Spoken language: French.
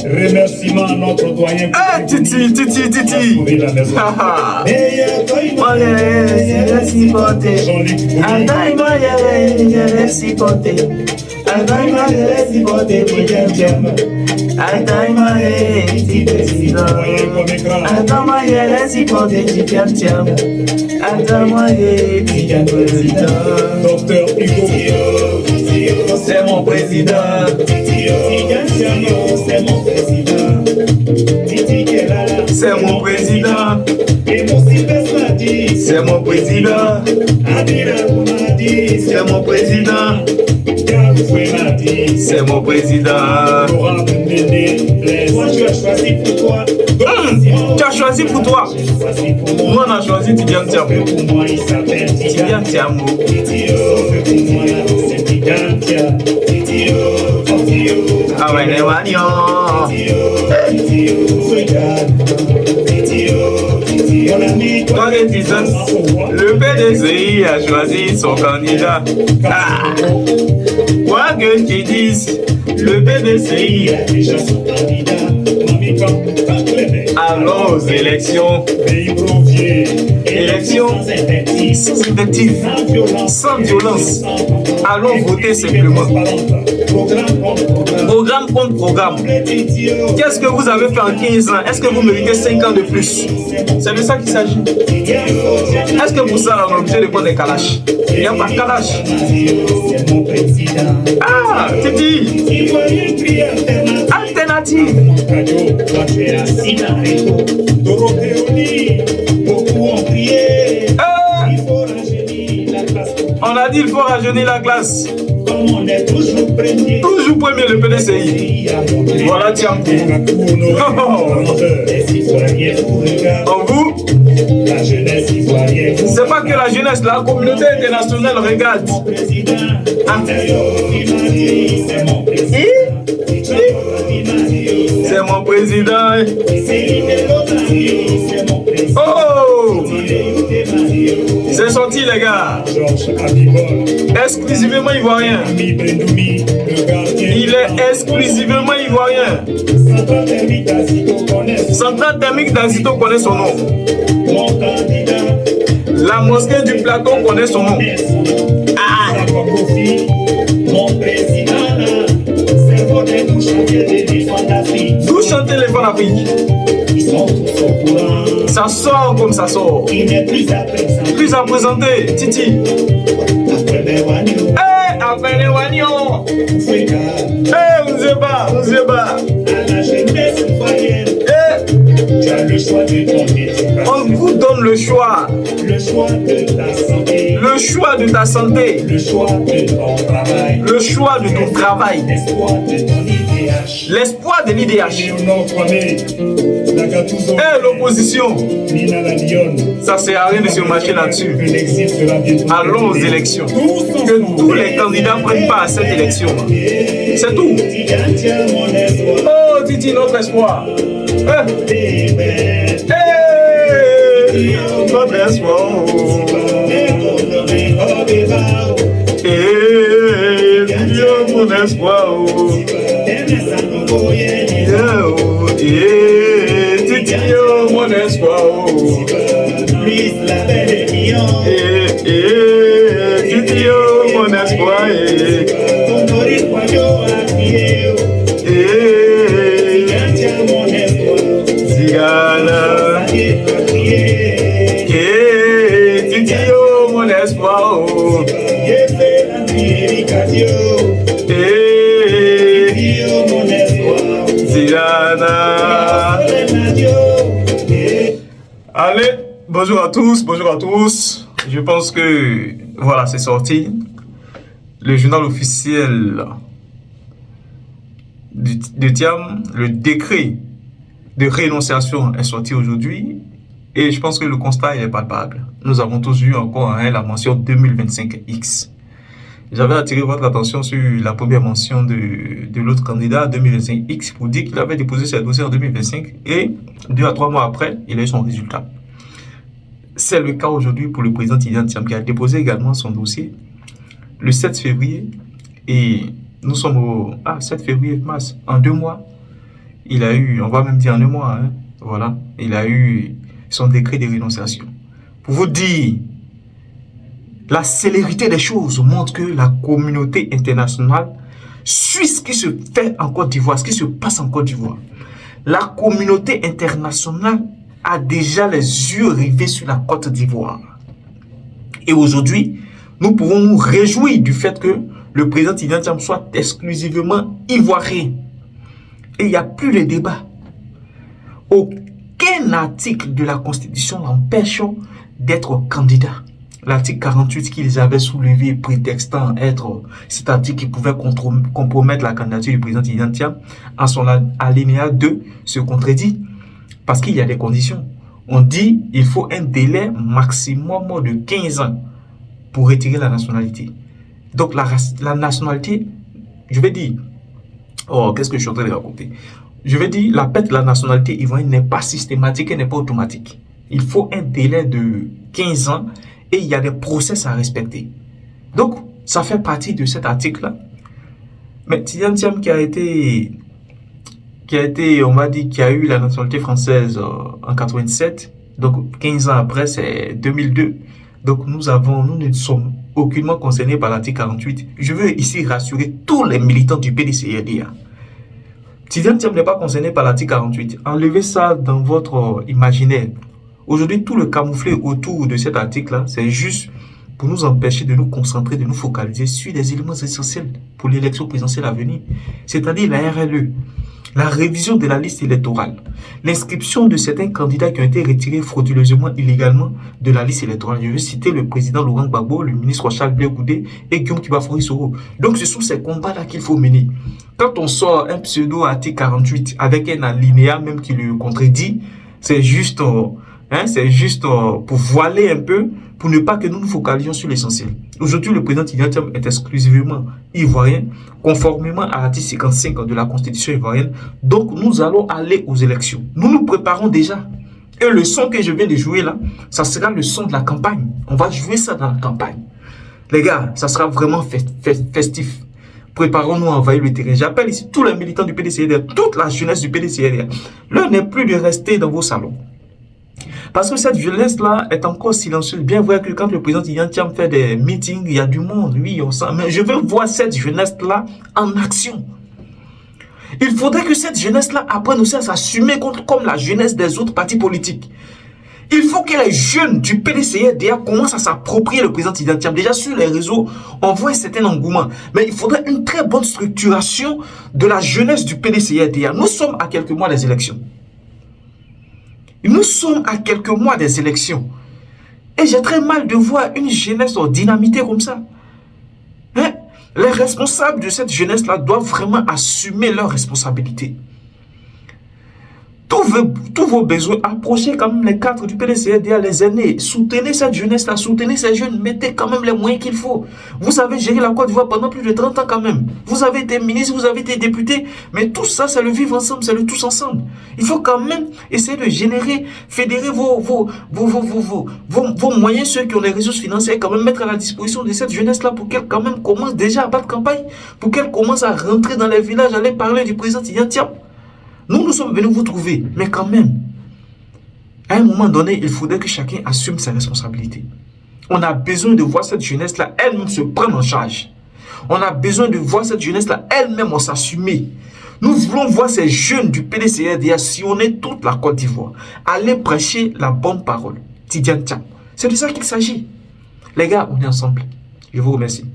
Remerciement à notre doyen. Titi. Docteur Hugo, c'est mon président. C'est mon président. C'est mon président. Et mon Sylvestre m'a dit. C'est mon président. Abirabou m'a dit. C'est mon président. Gaboufoué m'a dit. C'est mon président. Laurent Bendé, toi tu as choisi pour toi. Tu as choisi pour toi. Nous on a choisi Tidiane Tiamou. Pour moi il s'appelle Tidiane Tiamou. C'est Tidiane Tiamou. Ah ouais, les wagnons. Toi les disons, le PDCI a choisi son candidat. Quoi que tu dises, le PDCI a déjà son candidat. allons aux élections. Élections sans invective, sans violence. Allons voter simplement. Programme contre programme. Qu'est-ce que vous avez fait en 15 ans? Est-ce que vous méritez 5 ans de plus? C'est de ça qu'il s'agit. Est-ce que pour ça, on est obligé de prendre des calaches? Il n'y a pas de calache. Ah, Titi. Alternative. On a dit il faut rajeunir la classe. Toujours premier le PDCI. Voilà, tiens. En vous, c'est pas que la jeunesse, la communauté internationale regarde. C'est mon président. Oh! C'est sorti les gars. Exclusivement ivoirien. Il est exclusivement ivoirien. Centrale thermique d'Azito connaît son nom. La mosquée du plateau connaît son nom. Ah! D'où chanter les enfants d'Afrique? Ça sort comme ça sort. Plus à présenter, Titi. Après les wagnons. On se bat. Tu as le choix de ton éducation. On vous donne le choix. Le choix de ta santé. Le choix de ta santé. Le choix de ton travail. Le choix de ton travail. L'espoir de ton IDH. L'espoir de l'IDH. Et l'opposition. Ça ne sert à rien de se marcher là-dessus. Allons aux élections. Que tous les candidats prennent part à cette élection. C'est tout. Oh, Titi, notre espoir. Notre espoir. Mon espoir. Titi, mon espoir. Titi, mon espoir. Allez, bonjour à tous. Je pense que voilà, c'est sorti. Le journal officiel de Thiam, le décret de rénonciation est sorti aujourd'hui. Et je pense que le constat est palpable. Nous avons tous vu encore la mention 2025X. J'avais attiré votre attention sur la première mention de l'autre candidat 2025X pour dire qu'il avait déposé ses dossiers en 2025 et 2 à 3 mois après, il a eu son résultat. C'est le cas aujourd'hui pour le président Tidiane Tiam qui a déposé également son dossier le 7 février et Nous sommes au 7 février, mars. En 2 mois, il a eu, on va même dire en 2 mois, hein, voilà, il a eu son décret de rénonciation. Pour vous dire, la célérité des choses montre que la communauté internationale suit ce qui se fait en Côte d'Ivoire, ce qui se passe en Côte d'Ivoire. La communauté internationale a déjà les yeux rivés sur la Côte d'Ivoire. Et aujourd'hui, nous pouvons nous réjouir du fait que le président Tidjane Thiam soit exclusivement ivoirien. Et il n'y a plus de débat. Aucun article de la Constitution n'empêche d'être candidat. L'article 48 qu'ils avaient soulevé prétextant être cet article qui pouvait compromettre la candidature du président Tidjane Thiam, en son alinéa 2 se contredit parce qu'il y a des conditions. On dit qu'il faut un délai maximum de 15 ans pour retirer la nationalité. Donc la nationalité, je vais dire, qu'est-ce que je suis en train de raconter? Je vais dire, la perte de la nationalité ivoirienne n'est pas systématique et n'est pas automatique. Il faut un délai de 15 ans et il y a des process à respecter. Donc, ça fait partie de cet article-là. Mais Tidjane Thiam qui a été, on va dire, qui a eu la nationalité française en 87, donc 15 ans après, c'est 2002. Donc, nous ne sommes aucunement concernés par l'article 48. Je veux ici rassurer tous les militants du PDCRDA. Tidjane Thiam n'est pas concerné par l'article 48. Enlevez ça dans votre imaginaire. Aujourd'hui, tout le camouflet autour de cet article-là, c'est juste pour nous empêcher de nous concentrer, de nous focaliser sur des éléments essentiels pour l'élection présidentielle à venir. C'est-à-dire la RLE, la révision de la liste électorale, l'inscription de certains candidats qui ont été retirés frauduleusement, illégalement de la liste électorale. Je veux citer le président Laurent Gbagbo, le ministre Charles Blé Goudé et Guillaume Kibafouri Soro. Donc ce sont ces combats-là qu'il faut mener. Quand on sort un pseudo-article 48 avec un alinéa même qui le contredit, c'est juste pour voiler un peu, pour ne pas que nous nous focalisions sur l'essentiel. Aujourd'hui, le président Tidjane Thiam est exclusivement ivoirien, conformément à l'article 55 de la Constitution ivoirienne. Donc, nous allons aller aux élections. Nous nous préparons déjà. Et le son que je viens de jouer là, ça sera le son de la campagne. On va jouer ça dans la campagne. Les gars, ça sera vraiment festif. Préparons-nous à envahir le terrain. J'appelle ici tous les militants du PDCRDA, toute la jeunesse du PDCRDA. L'heure n'est plus de rester dans vos salons. Parce que cette jeunesse-là est encore silencieuse. Bien vrai que quand le président Tidjane Thiam fait des meetings, il y a du monde, oui, on sent. Mais je veux voir cette jeunesse-là en action. Il faudrait que cette jeunesse-là apprenne aussi à s'assumer comme la jeunesse des autres partis politiques. Il faut que les jeunes du PDCRDA commencent à s'approprier le président Tidjane Thiam. Déjà sur les réseaux, on voit un certain engouement. Mais il faudrait une très bonne structuration de la jeunesse du PDCRDA. Nous sommes à quelques mois des élections. Nous sommes à quelques mois des élections. Et j'ai très mal de voir une jeunesse dynamitée comme ça. Hein? Les responsables de cette jeunesse-là doivent vraiment assumer leurs responsabilités. Tous vos besoins, approchez quand même les cadres du PDCRDA, les aînés. Soutenez cette jeunesse-là, soutenez ces jeunes, mettez quand même les moyens qu'il faut. Vous avez géré la Côte d'Ivoire pendant plus de 30 ans quand même. Vous avez été ministre, vous avez été député, mais tout ça, c'est le vivre ensemble, c'est le tous ensemble. Il faut quand même essayer de générer, fédérer vos moyens, ceux qui ont les ressources financières, et quand même mettre à la disposition de cette jeunesse-là pour qu'elle quand même commence déjà à battre campagne, pour qu'elle commence à rentrer dans les villages, aller parler du président Tidjane Thiam. Nous sommes venus vous trouver, mais quand même, à un moment donné, il faudrait que chacun assume ses responsabilités. On a besoin de voir cette jeunesse-là elle-même se prendre en charge. On a besoin de voir cette jeunesse-là elle-même s'assumer. Nous voulons voir ces jeunes du PDCRDA sillonner toute la Côte d'Ivoire, aller prêcher la bonne parole. Tidjane Thiam. C'est de ça qu'il s'agit. Les gars, on est ensemble. Je vous remercie.